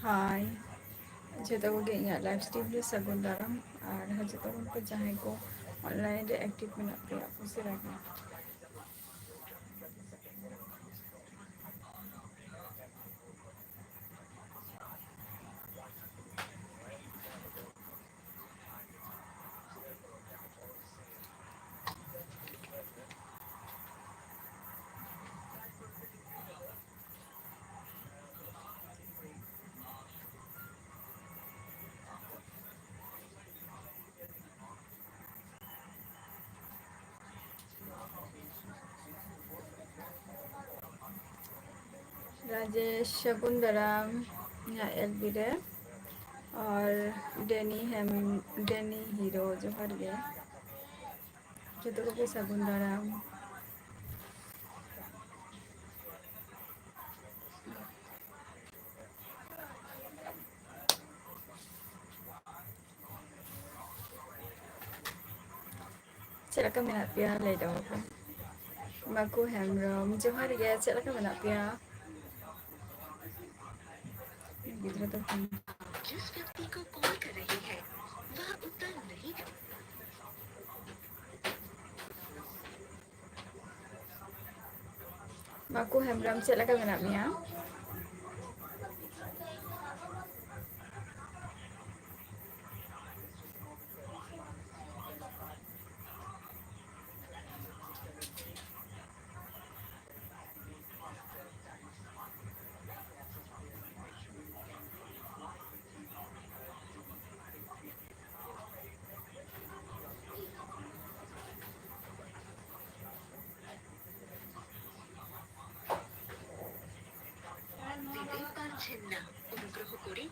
हाय जो को live stream रे सगुन दाराम और जो को जहाँ को ऑनलाइन रे एक्टिव में पे उसे रखना राजेश सगुन दाराम यहाँ एलबी रे और डेनी हीरो जोहर गे जो को सगुन दाराम चलका मेना पिया ले दो माकू हेमरम जोहर गे चलका मेना पिया गिद्रा तो जिस व्यक्ति को कॉल कर रही है वह उत्तर नहीं माकू हेमरम चलका मेना पिया অনুগ্রহ করে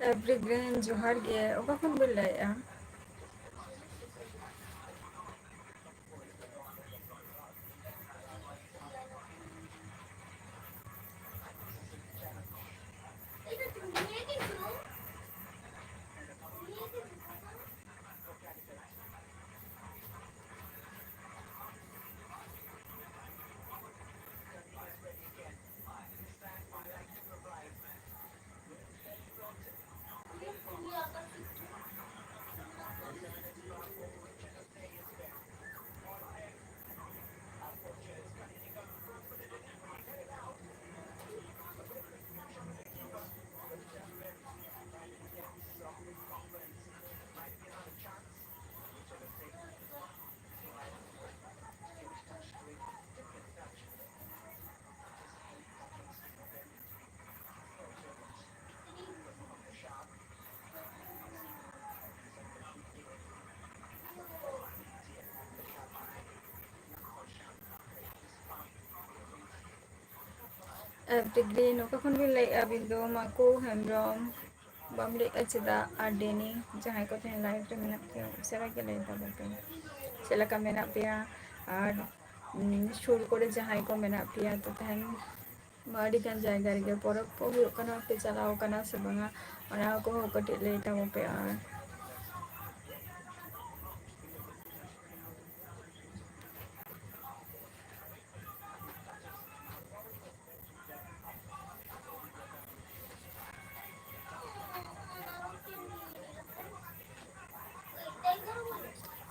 एवरीग्रीन जोहर गे ओका खन बोलाया एवरीग्रीन ओका खन बोलाया बिंदु माकू हेमरम बमले चेदा और डेनी जहाँ को लाइव रे मेना पे उसे के ले तब पे चलका मेना पिया और सुर करे जहाँ को मेना पिया तो तहन माड़ी कान जायगा रे परब को हुयो कना पे चलाओ कना से बंगा ओना को कटे ले तब पे और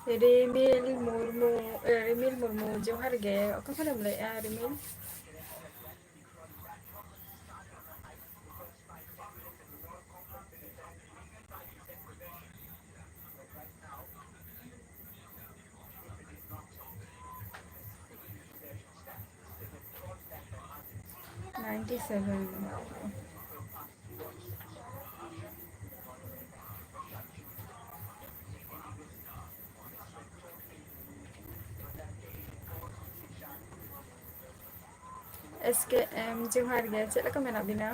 रिमिल मुर्मू जोहर गे ओका खन बोलाया रिमिल 27. SKM johar ge chet leka mena bina.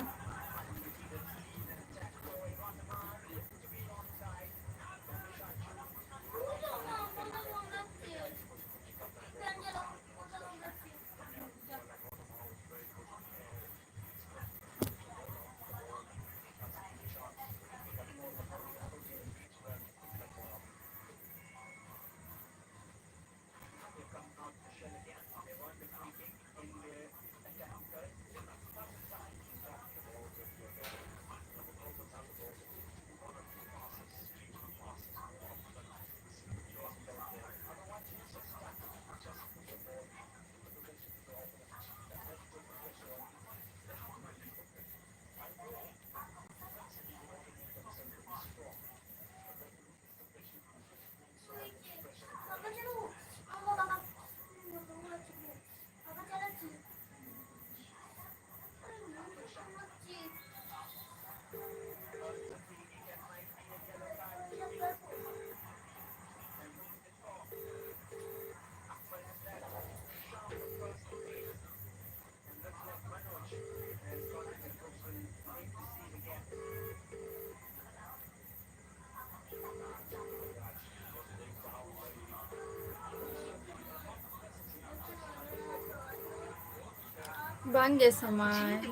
Bang ge samai.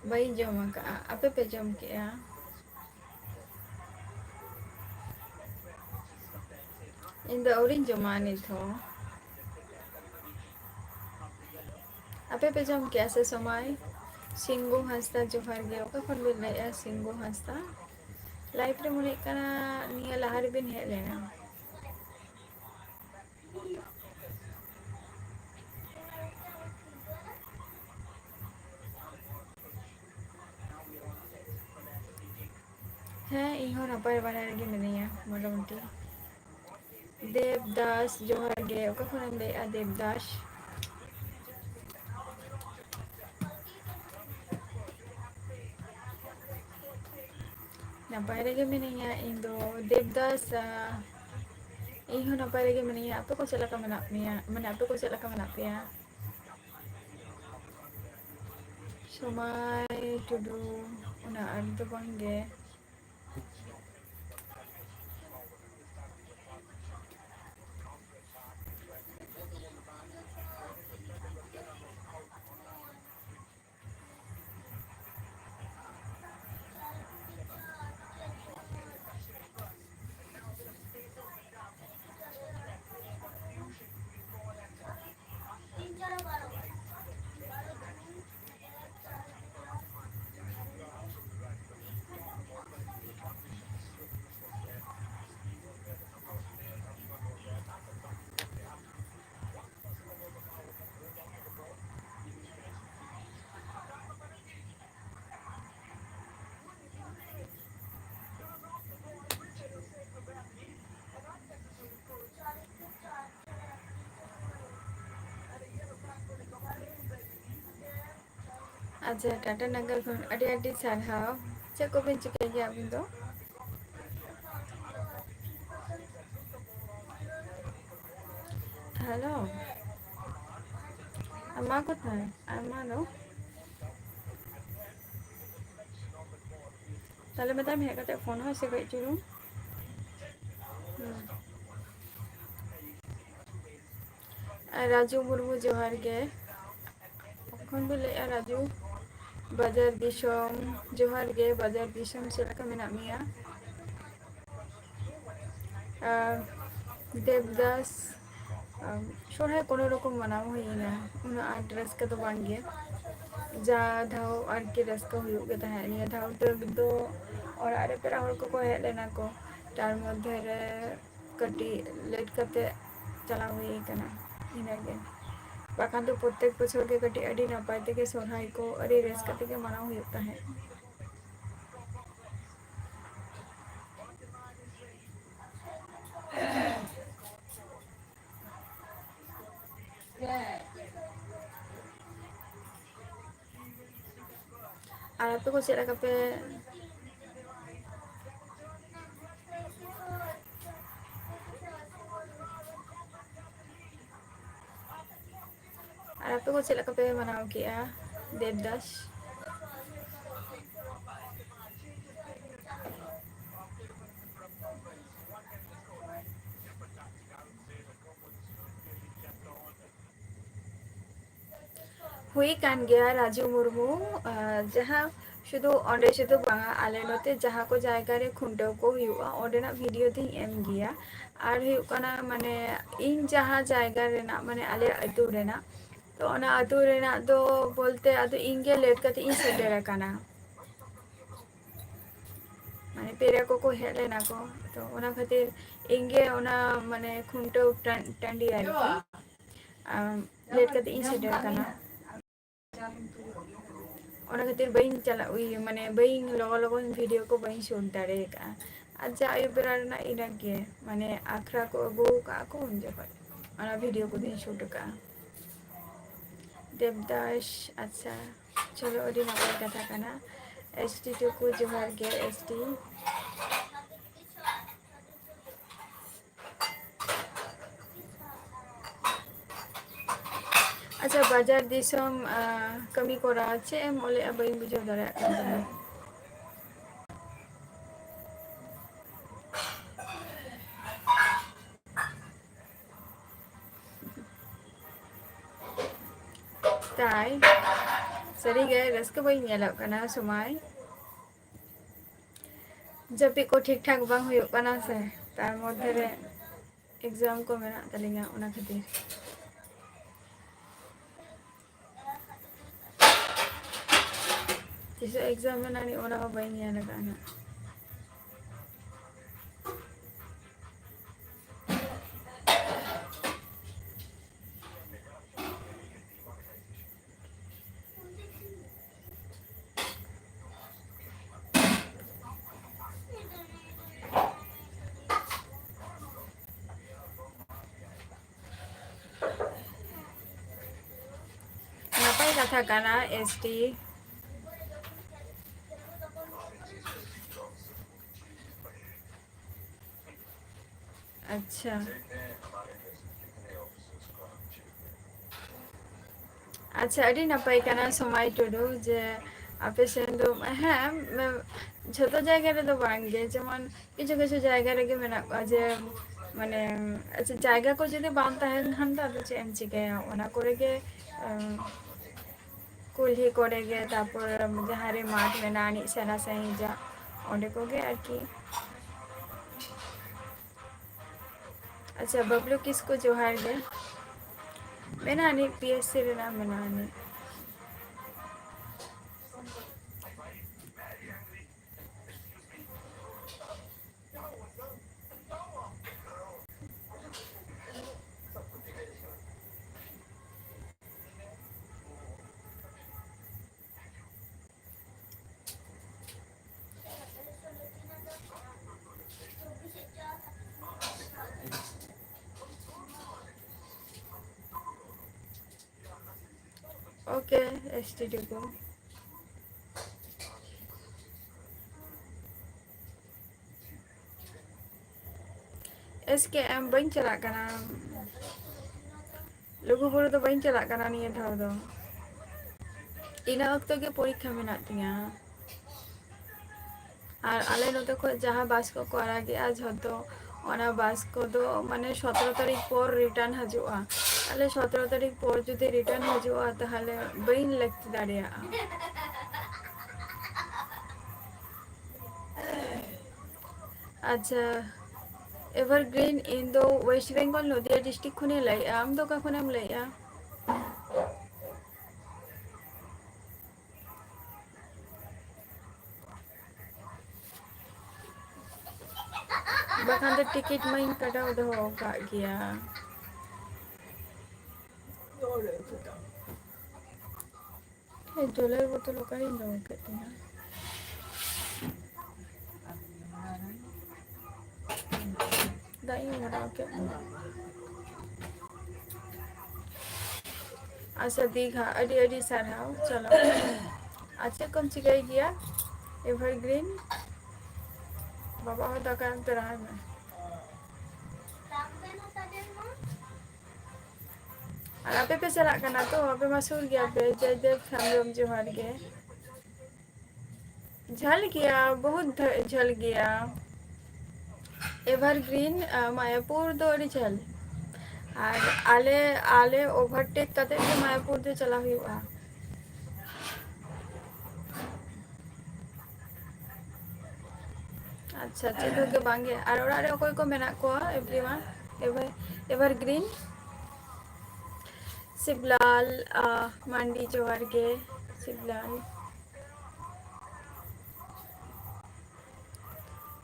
Bai jom ka. Apa pe jom ke ya? Indo aurin joma ni tho. Apa pe jom ke ase samai? Singgu hasta johar ge. Oka kon bin lai ya singgu hasta. Live re mune kana niya lahar bin he lena. Heh, iho napai bana lagi mene ya. Motamuti. Devdas johar ge. Oka kon lai ya Devdas. Napai lagi mene ya Indo Devdas iho napai lagi mene ya. Apa ko sila ka manap niya? Mana apa ko sila ka manap ya? Somai tudu una ado bangge. Aja Tata Nagar khon adi sarhaw. Cek ko bin chikai ge abin do? Hello. Ama কোথায়? আমারও তাহলে madam হেক কাতে phone হয়েছে কই চুরু রাজু মুর্মু জোহার গে এখন বলে রাজু বাজার দিশম জোহার গে বাজার দিশম সেলাকা মেনা মিয়া দেবদাস সরহাই কোনো রকম মানাও হইনা উনা আড্রেস কে তো বাঙ্গে যা ধাও আর কি রাস্তা হুয়ুগ গে তাহে নিয়া ধাও তো ᱚᱲᱟᱜ ᱨᱮ ᱯᱮᱲᱟ ᱦᱚᱲ ᱠᱚᱠᱚ ᱦᱮᱡ ᱞᱮᱱᱟ ᱠᱚ ᱛᱟᱨ ᱢᱚᱫᱽᱫᱷᱮ ᱨᱮ ᱠᱟᱹᱴᱤᱡ ᱞᱮᱴ ᱠᱟᱛᱮ ᱪᱟᱞᱟᱣ ᱦᱩᱭ ᱠᱟᱱᱟ ᱤᱱᱟᱹᱜᱮ ᱵᱟᱠᱷᱟᱱ ᱫᱚ ᱯᱨᱚᱛᱛᱮᱠ ᱵᱚᱪᱷᱚᱨ ᱜᱮ ᱠᱟᱹᱴᱤᱡ ᱟᱹᱰᱤ ᱱᱟᱯᱟᱭ ᱛᱮᱜᱮ ᱥᱚᱨᱦᱟᱭ ᱠᱚ ᱟᱹᱰᱤ ᱨᱟᱹᱥᱠᱟᱹ ᱛᱮᱜᱮ ᱢᱟᱱᱟᱣ ᱦᱩᱭᱩᱜ ᱛᱟᱦᱮᱸᱫ ᱟᱨ ᱟᱯᱮ ᱠᱚ ᱪᱮᱫ ᱞᱮᱠᱟ ᱯᱮ ᱟᱨ ᱟᱯᱮ ᱠᱚ ᱪᱮᱫ ᱞᱮᱠᱟ ᱯᱮ ᱢᱟᱱᱟᱣ ᱠᱮᱜᱼᱟ ᱫᱮᱵᱫᱟᱥ? ᱦᱩᱭ ᱠᱟᱱ ᱜᱮᱭᱟ ᱨᱟᱡᱩ ᱢᱩᱨᱢᱩ ᱡᱟᱦᱟᱸ ᱥᱩᱫᱷᱩ ᱚᱸᱰᱮ ᱥᱩᱫᱷᱩ ᱵᱟᱝᱟ ᱟᱞᱮ ᱱᱚᱛᱮ ᱡᱟᱦᱟᱸ ᱠᱚ ᱡᱟᱭᱜᱟ ᱨᱮ ᱠᱷᱩᱱᱴᱟᱹᱣ ᱠᱚ ᱦᱩᱭᱩᱜᱼᱟ ᱚᱸᱰᱮᱱᱟᱜ ᱵᱷᱤᱰᱤᱭᱳ ᱫᱚᱧ ᱮᱢ ᱜᱮᱭᱟ ᱟᱨ ᱦᱩᱭᱩᱜ ᱠᱟᱱᱟ ᱢᱟᱱᱮ ᱤᱧ ᱡᱟᱦᱟᱸ ᱡᱟᱭᱜᱟ ᱨᱮᱱᱟᱜ ᱢᱟᱱᱮ ᱟᱞᱮᱭᱟᱜ ᱟᱹᱛᱩ ᱨᱮᱱᱟᱜ ᱛᱚ ᱚᱱᱟ ᱟᱹᱛᱩ ᱨᱮᱱᱟᱜ ᱫᱚ ᱵᱚᱞᱛᱮ ᱟᱫᱚ ᱤᱧ ᱜᱮ ᱞᱮᱴ ᱠᱟᱛᱮ ᱤᱧ ᱥᱮᱴᱮᱨ ᱟᱠᱟᱱᱟ ᱢᱟᱱᱮ ᱯᱮᱲᱟ ᱠᱚᱠᱚ ᱦᱮᱡ ᱞᱮᱱᱟ ᱠᱚ ᱛᱚ ᱚᱱᱟ ᱠᱷᱟᱹᱛᱤᱨ ᱤᱧᱜᱮ ᱚᱱᱟ ᱢᱟᱱᱮ ᱠᱷᱩᱱᱴᱟᱹᱣ ᱴᱟᱺᱰᱤ ᱟᱨᱠᱤ ᱞᱮᱴ ᱠᱟᱛᱮ ᱤᱧ ᱥᱮᱴᱮᱨ ᱟᱠᱟᱱᱟ ᱚᱱᱟ ᱠᱷᱟᱹᱛᱤᱨ ᱵᱟᱹᱧ ᱪᱟᱞᱟᱜ ᱢᱟᱱᱮ ᱵᱟᱹᱧ ᱞᱚᱜᱚᱱ ᱵᱷᱤᱰᱤᱭᱳ ᱠᱚ ᱵᱟᱹᱧ ᱥᱩᱴ ᱫᱟᱲᱮ ᱟᱠᱟᱫᱼᱟ ᱟᱨ ᱡᱟ ᱟᱹᱭᱩᱵ ᱵᱮᱲᱟ ᱨᱮᱱᱟᱜ ᱤᱱᱟᱹᱜᱮ ᱢᱟᱱᱮ ᱟᱠᱷᱲᱟ ᱠᱚ ᱟᱹᱜᱩ ᱟᱠᱟᱫᱼᱟ ᱠᱚ ᱩᱱ ᱡᱚᱠᱷᱚᱱ ᱚᱱᱟ ᱵᱷᱤᱰᱤᱭᱳ ᱠᱚᱫᱚᱧ ᱥᱩᱴ ᱟᱠᱟᱫᱼᱟ ᱫᱮᱵᱫᱟᱥ ᱟᱪᱪᱷᱟ ᱪᱚᱞᱚ ᱟᱹᱰᱤ ᱱᱟᱯᱟᱭ ᱠᱟᱛᱷᱟ ᱠᱟᱱᱟ ᱮᱥ ᱴᱤ ᱴᱩᱠᱩ ᱡᱚᱦᱟᱨ ᱜᱮ ᱮᱥ ᱴᱤ ᱟᱪᱪᱷᱟ ᱵᱟᱡᱟᱨ ᱫᱤᱥᱚᱢ ᱠᱟᱹᱢᱤ ᱠᱚᱨᱟᱣ ᱪᱮᱫ ᱮᱢ ᱚᱞᱮᱜᱼᱟ ᱵᱟᱹᱧ ᱵᱩᱡᱷᱟᱹᱣ ᱫᱟᱲᱮᱭᱟᱜ ᱠᱟᱱ ᱛᱟᱢᱟ ᱛᱟᱭ ᱥᱟᱹᱨᱤᱜᱮ ᱨᱟᱹᱥᱠᱟᱹ ᱵᱟᱹᱧ ᱧᱮᱞᱚᱜ ᱠᱟᱱᱟ ᱥᱚᱢᱚᱭ ᱡᱟᱹᱯᱤᱫ ᱠᱚ ᱴᱷᱤᱠ ᱴᱷᱟᱠ ᱵᱟᱝ ᱦᱩᱭᱩᱜ ᱠᱟᱱᱟ ᱥᱮ ᱛᱟᱨ ᱢᱚᱫᱽᱫᱷᱮ ᱨᱮ ᱮᱠᱡᱟᱢ ᱠᱚ ᱢᱮᱱᱟᱜ ᱛᱟᱹᱞᱤᱧᱟ ᱚᱱᱟ ᱠᱷᱟᱹᱛᱤᱨ ᱛᱤᱥᱚᱜ ᱮᱠᱡᱟᱢ ᱢᱮᱱᱟᱜ ᱚᱱᱟ ᱦᱚᱸ ᱵᱟᱹᱧ ᱧᱮᱞ ᱟᱠᱟᱫᱼᱟ ᱱᱟᱯᱟᱭ ᱠᱟᱛᱷᱟ ᱠᱟᱱᱟ ᱮᱥ ᱴᱤ ᱟᱪᱪᱷᱟ ᱟᱪᱪᱷᱟ ᱟᱹᱰᱤ ᱱᱟᱯᱟᱭ ᱠᱟᱱᱟ ᱥᱚᱢᱟᱭ ᱴᱩᱰᱩ ᱡᱮ ᱟᱯᱮ ᱥᱮᱱ ᱫᱚ ᱦᱮᱸ ᱡᱷᱚᱛᱚ ᱡᱟᱭᱜᱟ ᱨᱮᱫᱚ ᱵᱟᱝᱜᱮ ᱡᱮᱢᱚᱱ ᱠᱤᱪᱷᱩ ᱠᱤᱪᱷᱩ ᱡᱟᱭᱜᱟ ᱨᱮᱜᱮ ᱢᱮᱱᱟᱜ ᱠᱚᱣᱟ ᱡᱮ ᱢᱟᱱᱮ ᱡᱟᱭᱜᱟ ᱠᱚ ᱡᱩᱫᱤ ᱵᱟᱝ ᱛᱟᱦᱮᱱ ᱠᱷᱟᱱ ᱫᱚ ᱟᱫᱚ ᱪᱮᱫ ᱮᱢ ᱪᱤᱠᱟᱹᱭᱟ ᱚᱱᱟ ᱠᱚᱨᱮ ᱜᱮ ᱠᱩᱞᱦᱤ ᱠᱚᱨᱮ ᱜᱮ ᱛᱟᱨᱯᱚᱨ ᱡᱟᱦᱟᱸ ᱨᱮ ᱢᱟᱴᱷ ᱢᱮᱱᱟᱜᱼᱟ ᱟᱹᱱᱤᱡ ᱥᱮᱬᱟ ᱥᱟᱺᱦᱤᱡᱟᱜ ᱚᱸᱰᱮ ᱠᱚᱜᱮ ᱟᱨᱠᱤ ᱟᱪᱪᱷᱟ ᱵᱟᱵᱞᱩ ᱠᱤᱥᱠᱩ ᱡᱚᱦᱟᱨ ᱜᱮ ᱢᱮᱱᱟᱜ ᱟᱹᱱᱤᱡ ᱯᱤ ᱮᱥ ᱥᱤ ᱨᱮᱱᱟᱜ ᱢᱮᱱᱟᱜ ᱟᱹᱱᱤᱡ ओके एस टी डी को एस के एम बन चला कना लुगुबुरु दो बन चला कना निया धाव दो ᱤᱱᱟᱹ ᱚᱠᱛᱚ ᱜᱮ ᱯᱚᱨᱤᱠᱷᱟ ᱢᱮᱱᱟᱜ ᱛᱤᱧᱟᱹ ᱟᱨ ᱟᱞᱮ ᱱᱚᱛᱮ ᱠᱷᱚᱡ ᱡᱟᱦᱟᱸ ᱵᱟᱥ ᱠᱚᱠᱚ ᱟᱲᱟᱜᱮᱜᱼᱟ ᱡᱷᱚᱛᱚ ᱚᱱᱟ ᱵᱟᱥ ᱠᱚᱫᱚ ᱢᱟᱱᱮ 17 ᱛᱟᱹᱨᱤᱠᱷ ᱯᱚᱨ ᱨᱤᱴᱟᱨᱱ ᱦᱤᱡᱩᱜᱼᱟ ᱛᱟᱦᱞᱮ 17 ᱛᱟᱹᱨᱤᱠᱷ ᱯᱚᱨ ᱡᱩᱫᱤ ᱨᱤᱴᱟᱨᱱ ᱦᱤᱡᱩᱜᱼᱟ ᱛᱟᱦᱞᱮ ᱵᱟᱹᱧ ᱞᱟᱹᱠᱛᱤ ᱫᱟᱲᱮᱭᱟᱜᱼᱟ ᱟᱪᱪᱷᱟ एवरग्रीन इन दो वेस्ट बेंगल नदिया डिस्ट्रिक्ट खुने लैया आम दो का खुनेम लैया बखान तो टिकट में कटाव दो का गया डॉलर वो तो लोग ही दो कहते हैं दाई बना के अच्छा दीघा अडी अडी साराव चलो ᱟᱪᱪᱷᱟ ᱠᱚᱢ ᱪᱤᱠᱟᱹᱭ ᱜᱮᱭᱟ ᱮᱵᱷᱟᱨᱜᱨᱤᱱ ᱵᱟᱵᱟ ᱦᱚᱸ ᱫᱟᱠᱟ ᱮᱢᱛᱮ ᱨᱟᱦᱟᱭ ᱢᱮ ᱟᱨ ᱟᱯᱮ ᱯᱮ ᱪᱟᱞᱟᱜ ᱠᱟᱱᱟ ᱛᱚ ᱟᱯᱮ ᱢᱟ ᱥᱩᱨ ᱜᱮᱭᱟ ᱯᱮ ᱡᱚᱭᱫᱮᱵ ᱦᱮᱢᱵᱨᱚᱢ ᱡᱚᱦᱟᱨ ᱜᱮ ᱡᱷᱟᱹᱞ ᱜᱮᱭᱟ ᱵᱚᱦᱩᱛ ᱡᱷᱟᱹᱞ ᱜᱮᱭᱟ ᱮᱵᱷᱟᱨᱜᱨᱤᱱ ᱢᱟᱭᱟᱯᱩᱨ ᱫᱚ ᱟᱹᱰᱤ ᱡᱷᱟᱹᱞ ᱟᱨ ᱟᱞᱮ ᱳᱵᱷᱟᱨᱴᱮᱠ ᱠᱟᱛᱮᱫ ᱜᱮ ᱢᱟᱭᱟᱯᱩᱨ ᱛᱮ ᱪᱟᱞᱟᱣ ᱦᱩᱭᱩᱜᱼᱟ ᱟᱪᱪᱷᱟ ᱪᱮᱫ ᱦᱚᱸ ᱵᱟᱝᱜᱮ ᱟᱨ ᱚᱲᱟᱜ ᱨᱮ ᱚᱠᱚᱭ ᱠᱚ ᱢᱮᱱᱟᱜ ᱠᱚᱣᱟ ᱮᱵᱷᱨᱤᱣᱟᱱ ᱮᱵᱷᱟᱨᱜᱨᱤᱱ ᱥᱤᱵᱞᱟᱞ ᱢᱟᱱᱰᱤ ᱡᱚᱦᱟᱨ ᱜᱮ ᱥᱤᱵᱞᱟᱞ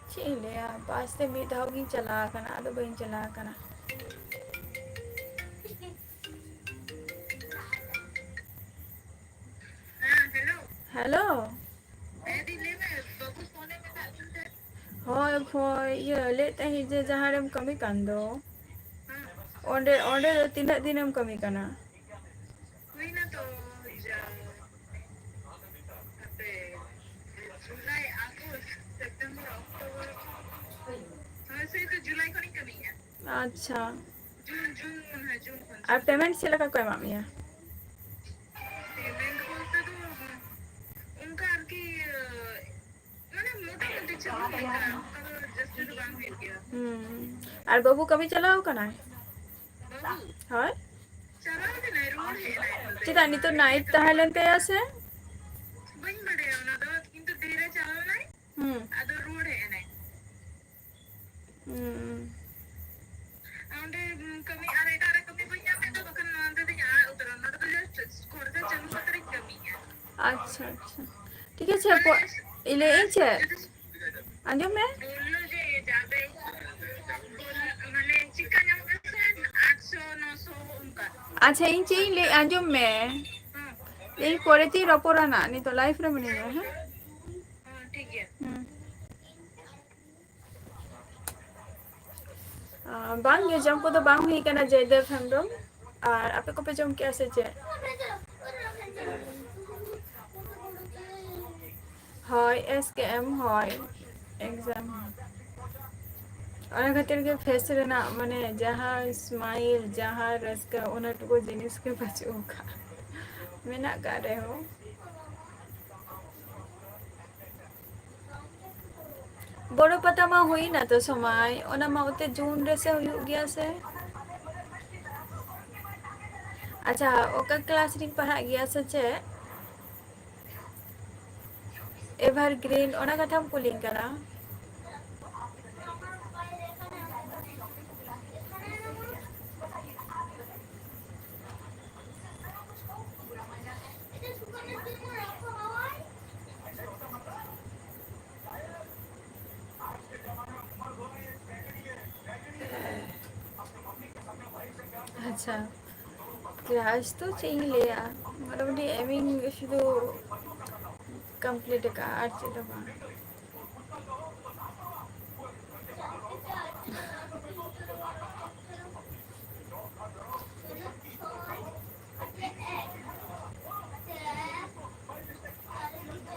ᱪᱮᱫ ᱤᱧ ᱞᱟᱹᱭᱟ ᱵᱟᱥ ᱛᱮ ᱢᱤᱫ ᱫᱷᱟᱣ ᱜᱤᱧ ᱪᱟᱞᱟᱣ ᱟᱠᱟᱱᱟ ᱟᱫᱚ ᱵᱟᱹᱧ ᱪᱟᱞᱟᱣ ᱟᱠᱟᱱᱟ ᱦᱮᱞᱳ ᱦᱳᱭ ᱦᱳᱭ ᱤᱭᱟᱹ ᱞᱟᱹᱭᱮᱫ ᱛᱟᱦᱮᱸᱫ ᱡᱮ ᱡᱟᱦᱟᱸ ᱨᱮᱢ ᱠᱟᱹᱢᱤ ᱠᱟᱱ ᱫᱚ ᱚᱸᱰᱮ ᱫᱚ ᱛᱤᱱᱟᱹᱜ ᱫᱤᱱᱮᱢ ᱠᱟᱹᱢᱤ ᱠᱟᱱᱟ ᱟᱪᱪᱷᱟ ᱟᱨ ᱯᱮᱢᱮᱱᱴ ᱪᱮᱫ ᱞᱮᱠᱟ ᱠᱚ ᱮᱢᱟᱜ ᱢᱮᱭᱟ ᱟᱨ ᱵᱟᱹᱵᱩ ᱠᱟᱹᱢᱤ ᱪᱟᱞᱟᱣ ᱟᱠᱟᱱᱟᱭ ᱦᱳᱭ ᱪᱮᱫᱟᱜ ᱱᱤᱛᱚᱜ ᱱᱟᱭᱤᱴ ᱛᱟᱦᱮᱸ ᱞᱮᱱ ᱛᱟᱭᱟ ᱥᱮ ᱦᱩᱸ ᱟᱪᱪᱷᱟ ᱟᱪᱪᱷᱟ ᱴᱷᱤᱠ ᱟᱪᱷᱮ ᱞᱟᱹᱭᱮᱫ ᱟᱹᱧ ᱪᱮᱫ ᱟᱸᱡᱚᱢ ᱢᱮ ᱟᱪᱪᱷᱟ ᱤᱧ ᱪᱮᱫ ᱤᱧ ᱞᱟᱹᱭ ᱟᱸᱡᱚᱢ ᱢᱮ ᱤᱧ ᱯᱚᱨᱮᱛᱮᱧ ᱨᱚᱯᱚᱲᱟ ᱱᱟᱜ ᱱᱤᱛᱚᱜ ᱞᱟᱭᱤᱯᱷ ᱨᱮ ᱢᱤᱱᱟᱹᱧᱟ ᱦᱮᱸ ᱵᱟᱝᱜᱮ ᱡᱚᱢ ᱠᱚᱫᱚ ᱵᱟᱝ ᱦᱩᱭ ᱟᱠᱟᱱᱟ ᱡᱚᱭᱫᱮᱵ ᱦᱮᱢᱵᱨᱚᱢ ᱟᱨ ᱟᱯᱮ ᱠᱚᱯᱮ ᱡᱚᱢ ᱠᱮᱜᱼᱟ ᱥᱮ ᱪᱮᱫ ᱦᱳᱭ ᱮᱥ ᱠᱮ ᱮᱢ ᱦᱳᱭ ᱮᱠᱡᱟᱢ ᱚᱱᱟ ᱠᱷᱟᱹᱛᱤᱨ ᱜᱮ ᱯᱷᱮᱥ ᱨᱮᱱᱟᱜ ᱢᱟᱱᱮ ᱡᱟᱦᱟᱸ ᱥᱢᱟᱭᱤᱞ ᱡᱟᱦᱟᱸ ᱨᱟᱹᱥᱠᱟᱹ ᱚᱱᱟ ᱴᱩᱠᱩ ᱡᱤᱱᱤᱥ ᱜᱮ ᱵᱟᱹᱪᱩᱜ ᱟᱠᱟᱫ ᱢᱮᱱᱟᱜ ᱟᱠᱟᱫ ᱨᱮᱦᱚᱸ ᱵᱚᱲᱚ ᱯᱟᱛᱟ ᱢᱟ ᱦᱩᱭᱱᱟ ᱛᱚ ᱥᱚᱢᱚᱭ ᱚᱱᱟ ᱢᱟ ᱚᱛᱮ ᱡᱩᱱ ᱨᱮᱥᱮ ᱦᱩᱭᱩᱜ ᱜᱮᱭᱟ ᱥᱮ ᱟᱪᱪᱷᱟ ᱚᱠᱟ ᱠᱞᱟᱥ ᱨᱤᱧ ᱯᱟᱲᱦᱟᱜ ᱜᱮᱭᱟ ᱥᱮ ᱪᱮᱫ ᱮᱵᱷᱟᱨᱜᱨᱤᱱ ᱚᱱᱟ ᱠᱟᱛᱷᱟᱢ ᱠᱩᱞᱤᱧ ᱠᱟᱱᱟ ᱟᱪᱪᱷᱟ ᱠᱞᱟᱥ ᱫᱚ ᱪᱮᱫ ᱤᱧ ᱞᱟᱹᱭᱟ ᱢᱳᱴᱟᱢᱩᱴᱤ ᱮᱢᱤᱧ ᱥᱩᱫᱷᱩ ᱠᱚᱢᱯᱞᱤᱴ ᱟᱠᱟᱜᱼᱟ ᱟᱨ ᱪᱮᱫ ᱫᱚ ᱵᱟᱝ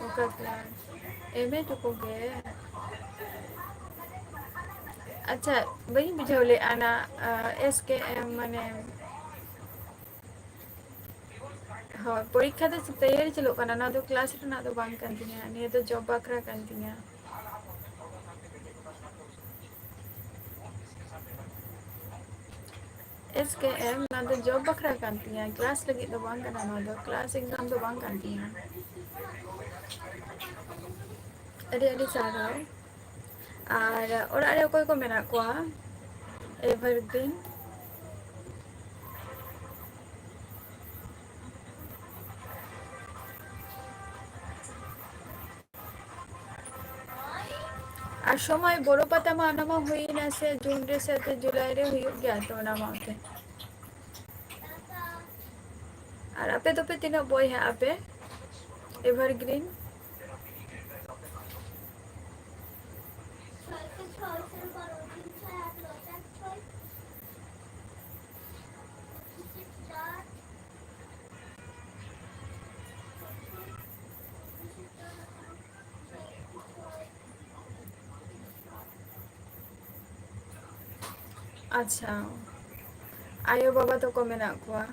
ᱚᱠᱟ ᱠᱞᱟᱥ ᱮᱢᱮ ᱴᱩᱠᱩ ᱜᱮ ᱟᱪᱪᱷᱟ ᱵᱟᱹᱧ ᱵᱩᱡᱷᱟᱹᱣ ᱞᱮᱫᱼᱟ ᱚᱱᱟ ᱮᱥ ᱠᱮ ᱮᱢ ᱢᱟᱱᱮ ᱦᱳᱭ ᱯᱚᱨᱤᱠᱠᱷᱟ ᱫᱚ ᱛᱮᱭᱟᱨᱤ ᱪᱟᱹᱞᱩᱜ ᱠᱟᱱᱟ ᱱᱚᱣᱟ ᱫᱚ ᱠᱞᱟᱥ ᱨᱮᱱᱟᱜ ᱫᱚ ᱵᱟᱝ ᱠᱟᱱ ᱛᱤᱧᱟᱹ ᱱᱤᱭᱟᱹ ᱫᱚ ᱡᱚᱵ ᱵᱟᱠᱷᱨᱟ ᱠᱟᱱ ᱛᱤᱧᱟᱹ ᱮᱥ ᱠᱮ ᱮᱢ ᱱᱚᱣᱟ ᱫᱚ ᱡᱚᱵ ᱵᱟᱠᱷᱨᱟ ᱠᱟᱱ ᱛᱤᱧᱟᱹ ᱠᱞᱟᱥ ᱞᱟᱹᱜᱤᱫ ᱫᱚ ᱵᱟᱝ ᱠᱟᱱᱟ ᱱᱚᱣᱟ ᱫᱚ ᱠᱞᱟᱥ ᱮᱠᱡᱟᱢ ᱫᱚ ᱵᱟᱝ ᱠᱟᱱ ᱛᱤᱧᱟᱹ ᱟᱹᱰᱤ ᱟᱹᱰᱤ ᱥᱟᱨᱦᱟᱣ ᱟᱨ ᱚᱲᱟᱜ ᱨᱮ ᱚᱠᱚᱭ ᱠᱚ ᱢᱮᱱᱟᱜ ᱠᱚᱣᱟ ᱮᱵᱷᱟᱨᱜᱨᱤᱱ ᱟᱨ ᱥᱚᱢᱚᱭ ᱵᱚᱲᱚ ᱯᱟᱛᱟ ᱢᱟ ᱚᱱᱟ ᱢᱟ ᱦᱩᱭᱱᱟ ᱥᱮ ᱡᱩᱱ ᱨᱮ ᱥᱮ ᱡᱩᱞᱟᱭ ᱨᱮ ᱦᱩᱭᱩᱜ ᱜᱮᱭᱟ ᱛᱚ ᱚᱱᱟ ᱢᱟᱛᱮ ᱟᱨ ᱟᱯᱮ ᱫᱚᱯᱮ ᱛᱤᱱᱟᱹᱜ ᱵᱚᱭᱦᱟᱜ ᱟᱯᱮ ᱮᱵᱷᱟᱨᱜᱨᱤᱱ ᱟᱪᱪᱷᱟ, ᱟᱭᱳ ᱵᱟᱵᱟ ᱛᱟᱠᱚ ᱢᱮᱱᱟᱜ ᱠᱚᱣᱟ?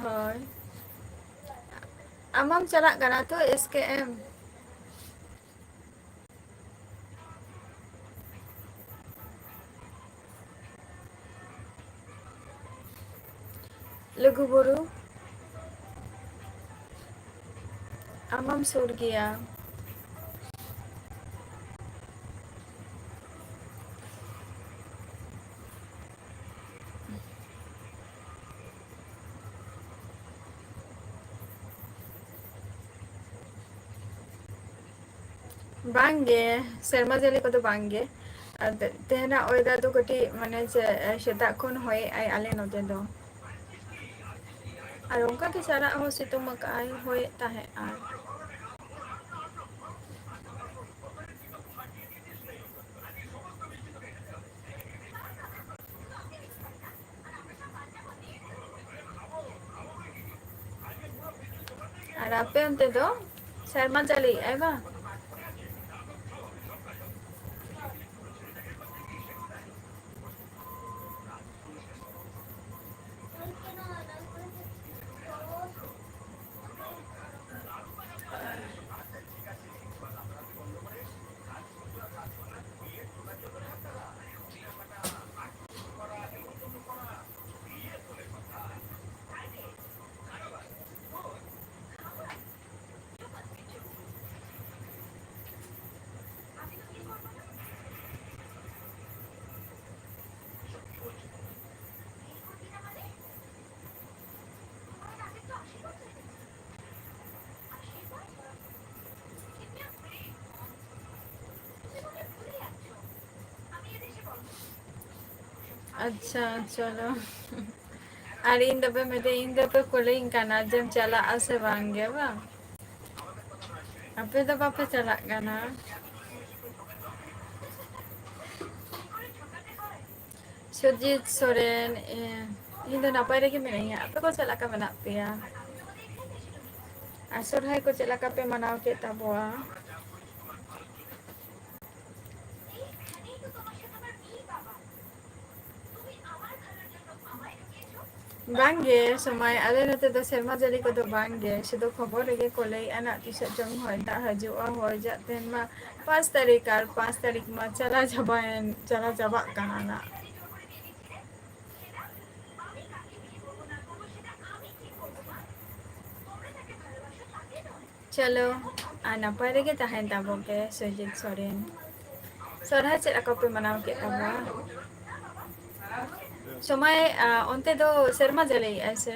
ᱦᱳᱭ, ᱟᱢ ᱢᱟᱢ ᱪᱟᱞᱟᱜ ᱠᱟᱱᱟ ᱛᱚ ᱮᱥ ᱠᱮ ᱮᱢ? ᱞᱩᱜᱩᱵᱩᱨᱩ? ᱟᱢ ᱢᱟᱢ ᱥᱩᱨ ᱜᱮᱭᱟ᱾ ᱵᱟᱝᱜᱮ, ᱥᱮᱨᱢᱟ ᱡᱟᱹᱲᱤ ᱠᱚᱫᱚ ᱵᱟᱝᱜᱮ᱾ ᱟᱨ ᱛᱮᱦᱮᱧᱟᱜ ᱚᱭᱮᱫᱟᱨ ᱫᱚ ᱠᱟᱹᱴᱤᱡ ᱢᱟᱱᱮ ᱥᱮᱛᱟᱜ ᱠᱷᱚᱱ ᱦᱚᱭᱮᱜ ᱟᱭ ᱟᱞᱮ ᱱᱚᱛᱮ ᱫᱚ᱾ ᱟᱨ ᱚᱱᱠᱟᱜᱮ ᱪᱟᱞᱟᱜ ᱦᱚᱸ ᱥᱤᱛᱩᱝ ᱟᱠᱟᱜ ᱟᱭ ᱦᱚᱭᱮᱫ ᱛᱟᱦᱮᱸᱜ ᱟᱭ᱾ ᱟᱨ ᱟᱯᱮ ᱚᱱᱛᱮ ᱫᱚ ᱥᱮᱨᱢᱟ ᱡᱟᱹᱲᱤᱭᱮᱜ-ᱟᱭ ᱵᱟᱝ? ᱟᱪᱪᱷᱟ ᱪᱚᱞᱚ᱾ ᱟᱨ ᱤᱧ ᱫᱚᱯᱮ ᱤᱧ ᱫᱚᱯᱮ ᱠᱩᱞᱤᱧ ᱠᱟᱱᱟ ᱡᱮᱢ ᱪᱟᱞᱟᱜ ᱟᱥᱮ ᱵᱟᱝ ᱜᱮ ᱵᱟᱝ? ᱟᱯᱮ ᱫᱚ ᱵᱟᱯᱮ ᱪᱟᱞᱟᱜ ᱠᱟᱱᱟ? ᱥᱩᱨᱡᱤᱛ ᱥᱚᱨᱮᱱ, ᱤᱧ ᱫᱚ ᱱᱟᱯᱟᱭ ᱨᱮᱜᱮ ᱢᱤᱱᱟᱹᱧᱟ᱾ ᱟᱯᱮ ᱠᱚ ᱪᱮᱫ ᱞᱮᱠᱟ ᱢᱮᱱᱟᱜ ᱯᱮᱭᱟ? ᱟᱨ ᱥᱚᱨᱦᱟᱭ ᱠᱚ ᱪᱮᱫ ᱞᱮᱠᱟ ᱯᱮ ᱢᱟᱱᱟᱣ ᱠᱮᱫ ᱛᱟᱵᱚᱣᱟ? ᱵᱟᱝᱜᱮ ᱥᱚᱢᱚᱭ ᱟᱞᱮ ᱱᱚᱛᱮ ᱫᱚ ᱥᱮᱨᱢᱟ ᱡᱟᱹᱲᱤ ᱠᱚᱫᱚ ᱵᱟᱝᱜᱮ, ᱥᱩᱫᱩ ᱠᱷᱚᱵᱚᱨ ᱨᱮᱜᱮ ᱠᱚ ᱞᱟᱹᱭᱮᱫᱼᱟ ᱱᱟᱜ ᱛᱤᱥᱚᱜ ᱪᱚᱝ ᱦᱚᱭ ᱫᱟᱜ ᱦᱤᱡᱩᱜᱼᱟ, ᱦᱚᱭ ᱫᱟᱜ ᱛᱮᱦᱮᱧ ᱢᱟ 5 ᱛᱟᱹᱨᱤᱠᱷ ᱟᱨ 5 ᱛᱟᱹᱨᱤᱠᱷ ᱢᱟ ᱪᱟᱞᱟᱣ ᱪᱟᱵᱟᱜ ᱠᱟᱱᱟ ᱱᱟᱜ᱾ ᱪᱚᱞᱚ ᱟᱨ ᱱᱟᱯᱟᱭ ᱨᱮᱜᱮ ᱛᱟᱦᱮᱱ ᱛᱟᱵᱚᱱ ᱯᱮ ᱥᱩᱨᱡᱤᱛ ᱥᱚᱨᱮᱱ᱾ ᱥᱚᱨᱦᱟᱭ ᱪᱮᱫ ᱞᱮᱠᱟ ᱯᱮ ᱢᱟᱱᱟᱣ ᱠᱮᱫ ᱛᱟᱵᱚᱣᱟ? ᱥᱚᱢᱚᱭ ᱚᱱᱛᱮ ᱫᱚ ᱥᱮᱨᱢᱟ ᱡᱟᱹᱲᱤᱭᱮᱜᱼᱟᱭ ᱥᱮ?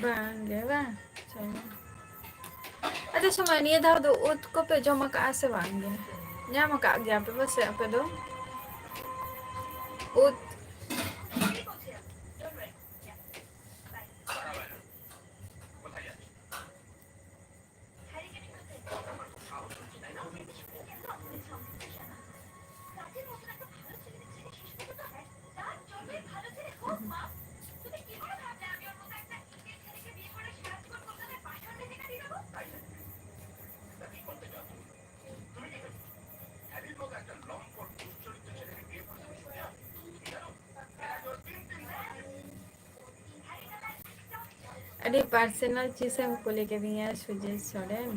ᱵᱟᱝ ᱜᱮ ᱵᱟᱝ, ᱟᱫᱚ ᱥᱚᱢᱚᱭ ᱱᱤᱭᱟᱹ ᱫᱷᱟᱣ ᱫᱚ ᱩᱫ ᱠᱚᱯᱮ ᱡᱚᱢ ᱟᱠᱟᱜᱼᱟ ᱥᱮ ᱵᱟᱝ ᱜᱮ? ᱧᱟᱢ ᱟᱠᱟᱫ ᱜᱮᱭᱟ ᱯᱮ ᱯᱟᱥᱮ ᱟᱯᱮ ᱫᱚ? ᱩᱫ ᱟᱹᱰᱤ ᱯᱟᱨᱥᱚᱱᱟᱞ ᱪᱤᱡᱮᱢ ᱠᱩᱞᱤ ᱠᱤᱫᱤᱧᱟ ᱥᱩᱡᱤᱛ ᱥᱚᱨᱮᱱ᱾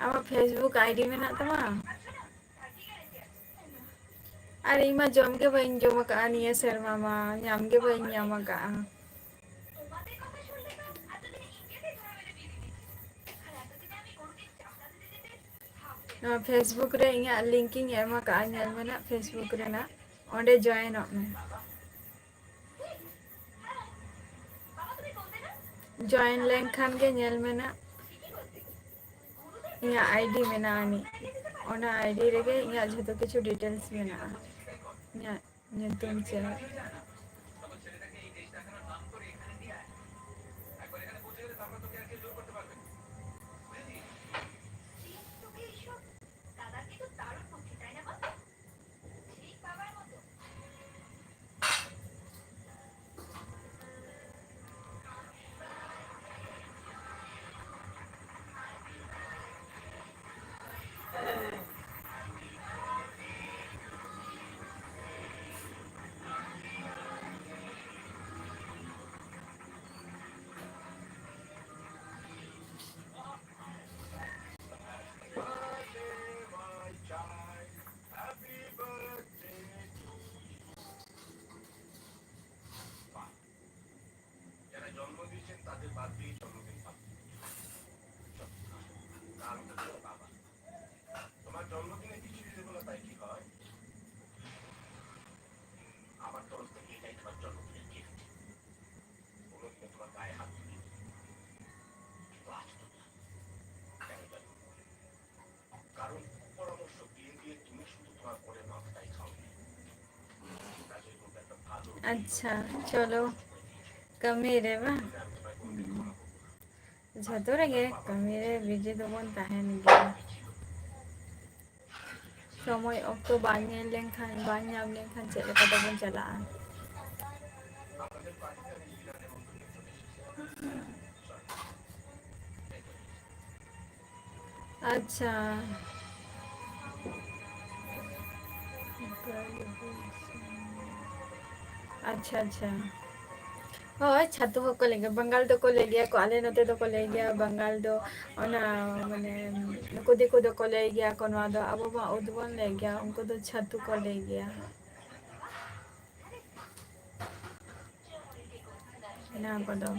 ᱟᱢᱟᱜ ᱯᱷᱮᱥᱵᱩᱠ ᱟᱭᱰᱤ ᱢᱮᱱᱟᱜ ᱛᱟᱢᱟ? ᱟᱨ ᱤᱧ ᱢᱟ ᱡᱚᱢ ᱜᱮ ᱵᱟᱹᱧ ᱡᱚᱢ ᱟᱠᱟᱜᱼᱟ ᱱᱤᱭᱟᱹ ᱥᱮᱨᱢᱟ ᱢᱟ, ᱧᱟᱢ ᱜᱮ ᱵᱟᱹᱧ ᱧᱟᱢ ᱟᱠᱟᱜᱼᱟ᱾ ᱱᱚᱣᱟ ᱯᱷᱮᱥᱵᱩᱠ ᱨᱮ ᱤᱧᱟᱹᱜ ᱞᱤᱝᱠᱤᱧ ᱮᱢ ᱟᱠᱟᱜᱼᱟ, ᱧᱮᱞ ᱢᱮ ᱱᱟᱜ ᱯᱷᱮᱥᱵᱩᱠ ᱨᱮᱱᱟᱜ, ᱚᱸᱰᱮ ᱡᱚᱭᱮᱱᱚᱜ ᱢᱮ᱾ ᱡᱚᱭᱮᱱ ᱞᱮᱱᱠᱷᱟᱱ ᱜᱮ ᱧᱮᱞ ᱢᱮ ᱱᱟᱜ ᱤᱧᱟᱹᱜ ᱟᱭᱰᱤ ᱢᱮᱱᱟᱜᱼᱟ ᱟᱹᱱᱤᱡ, ᱚᱱᱟ ᱟᱭᱰᱤ ᱨᱮᱜᱮ ᱤᱧᱟᱹᱜ ᱡᱷᱚᱛᱚ ᱠᱤᱪᱷᱩ ᱰᱤᱴᱮᱞᱥ ᱢᱮᱱᱟᱜᱼᱟ᱾ ᱤᱧᱟᱹᱜ ᱧᱩᱛᱩᱢ ᱪᱮᱫ? ᱟᱪᱪᱷᱟ ᱪᱚᱞᱚ ᱠᱟᱹᱢᱤ ᱨᱮ ᱵᱟᱝ, ᱡᱷᱚᱛᱚ ᱨᱮᱜᱮ ᱠᱟᱹᱢᱤ ᱨᱮ ᱵᱤᱡᱤ ᱫᱚᱵᱚᱱ ᱛᱟᱦᱮᱱ ᱜᱮᱭᱟ᱾ ᱥᱚᱢᱚᱭ ᱚᱠᱛᱚ ᱵᱟᱝ ᱧᱮᱞ ᱞᱮᱱᱠᱷᱟᱱ, ᱵᱟᱝ ᱧᱟᱢ ᱞᱮᱱᱠᱷᱟᱱ ᱪᱮᱫ ᱞᱮᱠᱟ ᱛᱮᱵᱚᱱ ᱪᱟᱞᱟᱜᱼᱟ᱾ ᱟᱪᱪᱷᱟ ᱟᱪᱪᱷᱟ ᱟᱪᱪᱷᱟ, ᱦᱳᱭ ᱪᱷᱟᱹᱛᱩ ᱦᱚᱸᱠᱚ ᱞᱟᱹᱭ ᱜᱮᱭᱟ, ᱵᱟᱝᱜᱟᱞ ᱫᱚᱠᱚ ᱞᱟᱹᱭ ᱜᱮᱭᱟ ᱠᱚ, ᱟᱞᱮ ᱱᱚᱛᱮ ᱫᱚᱠᱚ ᱞᱟᱹᱭ ᱜᱮᱭᱟ ᱵᱟᱝᱜᱟᱞ ᱫᱚ ᱚᱱᱟ ᱢᱟᱱᱮ ᱱᱩᱠᱩ ᱫᱤᱠᱩ ᱫᱚᱠᱚ ᱞᱟᱹᱭ ᱜᱮᱭᱟ ᱠᱚ ᱱᱚᱣᱟ ᱫᱚ, ᱟᱵᱚ ᱢᱟ ᱩᱫ ᱵᱚᱱ ᱞᱟᱹᱭ ᱜᱮᱭᱟ, ᱩᱱᱠᱩ ᱫᱚ ᱪᱷᱟᱹᱛᱩ ᱠᱚ ᱞᱟᱹᱭ ᱜᱮᱭᱟ᱾ ᱚᱱᱟ ᱠᱚᱫᱚ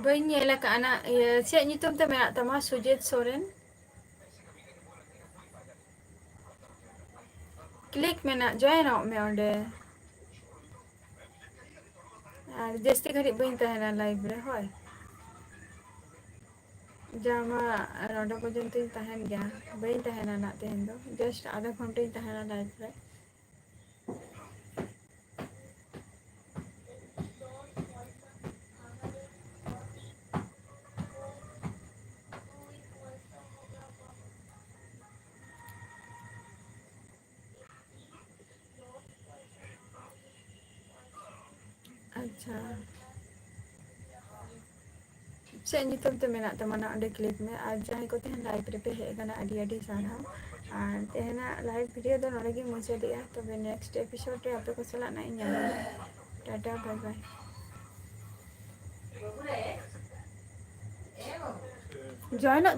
ᱵᱟᱹᱧ ᱧᱮᱞ ᱟᱠᱟᱫᱼᱟ ᱱᱟ, ᱤᱭᱟᱹ ᱪᱮᱫ ᱧᱩᱛᱩᱢ ᱛᱮ ᱢᱮᱱᱟᱜ ᱛᱟᱢᱟ? ᱥᱩᱡᱤᱛ ᱥᱚᱨᱮᱱ ᱠᱞᱤᱠ ᱢᱮᱱᱟᱜ, ᱡᱚᱭᱮᱱᱚᱜ ᱢᱮ ᱚᱸᱰᱮ᱾ ᱟᱨ ᱡᱟᱹᱥᱛᱤ ᱜᱷᱟᱹᱲᱤᱡ ᱵᱟᱹᱧ ᱛᱟᱦᱮᱱᱟ ᱞᱟᱭᱤᱵᱷ ᱨᱮ ᱦᱳᱭ, ᱡᱟᱢᱟ ᱱᱚᱰᱮ ᱯᱚᱨᱡᱚᱱᱛᱚᱧ ᱛᱟᱦᱮᱱ ᱜᱮᱭᱟ, ᱵᱟᱹᱧ ᱛᱟᱦᱮᱱᱟ ᱱᱟᱜ ᱛᱮᱦᱮᱧ ᱫᱚ, ᱡᱟᱥᱴ ᱟᱫᱷᱟ ᱜᱷᱚᱱᱴᱟᱧ ᱛᱟᱦᱮᱱᱟ ᱞᱟᱭᱤᱵᱷ ᱨᱮ᱾ ᱟᱪᱪᱷᱟ, ᱪᱮᱫ ᱧᱩᱛᱩᱢ ᱛᱮ ᱢᱮᱱᱟᱜ ᱛᱟᱢᱟ ᱱᱟ ᱚᱸᱰᱮ ᱠᱞᱤᱠ ᱢᱮ, ᱟᱨ ᱡᱟᱦᱟᱸᱭ ᱠᱚ ᱛᱮᱦᱮᱧ ᱞᱟᱭᱤᱵᱷ ᱨᱮᱯᱮ ᱦᱮᱡ ᱟᱠᱟᱱᱟ ᱟᱹᱰᱤ ᱟᱹᱰᱤ ᱥᱟᱨᱦᱟᱣ, ᱟᱨ ᱛᱮᱦᱮᱧᱟᱜ ᱞᱟᱭᱤᱵᱷ ᱵᱷᱤᱰᱤᱭᱳ ᱫᱚ ᱱᱚᱰᱮ ᱜᱮ ᱢᱩᱪᱟᱹᱫᱮᱜᱼᱟ, ᱛᱚᱵᱮ ᱱᱮᱠᱥᱴ ᱮᱯᱤᱥᱳᱰ ᱨᱮ ᱟᱯᱮ ᱠᱚ ᱥᱟᱞᱟᱜ ᱱᱟᱜ ᱤᱧ ᱧᱟᱯᱟᱢᱟ᱾ ᱴᱟᱴᱟ ᱵᱟᱭ ᱵᱟᱭ᱾ ᱡᱚᱭᱮᱱᱚᱜ ᱛᱟ